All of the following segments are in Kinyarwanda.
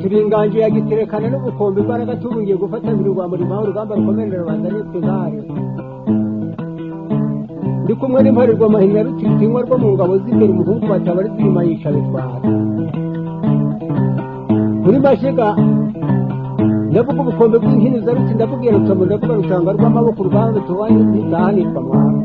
Turinganje yagiterekana n'ubukombe imbaraga tubungiye gufatanira urwa murimo urugamba rukomerera rubanda n'itwizare ndi kumwe n'imparerwa mahina rutitinywa rwo mu ngabo z'imbere umuhungu batabari zima yica bitwara kuri mashiga ndavuga ubukombe bw'inkini za ruti ndabubwira rutomo ndavuga rushanga rw'amaboko urwanda tuwanye zidahanirwa mwana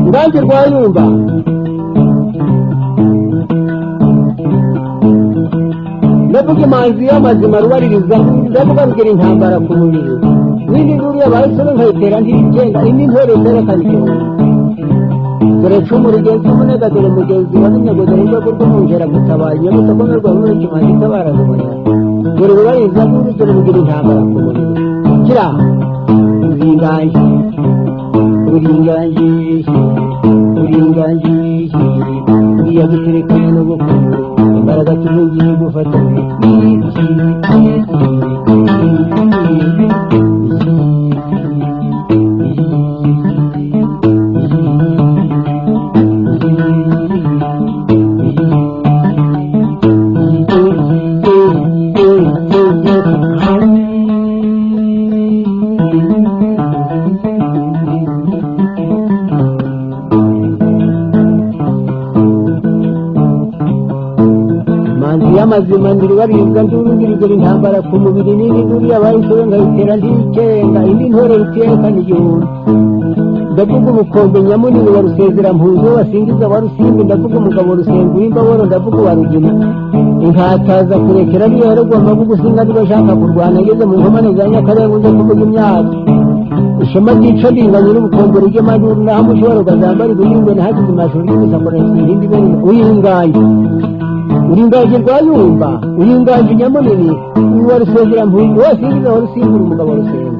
Ndange rwayumba ndavuga imanzi y'amazima rubaririza ndavuga rugira intambara ku mubiri windi nduru y'abahise nkayitera ntigenga indi ntore zerekana igihumbi dore cumu rugenzi umunega dore mugenzi wa n'inyagodore urwego rw'umwungera gutabaye nyamutse akomerwa muri ikimanzi itabara rubonera dore rubaririza nduru dore rugira intambara ku mubiri kira uringanje uringanje uriya guterekana n'ubukungu imbaraga tubugiye gufatanya amazima ndiri baribwa ndurugirigera intambara ku mubiri n'indi nduru y'abahise ngayitera ndikenga indi ntore rutiyekana igihumbi ndavuga ubukombe nyamunini wa rusezera mpuzo wasingiza wa rusimbi ndavuga umugabo rusenga w'imbaboro ndavuga wa rugina inkataza kurekera niyo yaragomba gusinga ntibashaka kurwana ngeze mu nkomane za nyakarenga nje kuvuga imyaka ishema ryica ringanye n'ubukombe ry'amaduru naho mushobora ukazambara ibihingwe nahagize amashuri y'ibisakora ibindi bene uyinganye uringanje rwayumba uringanje nyamunini uwa rusezera mpuzo wasingiza wa rusimbura umugabo rusenga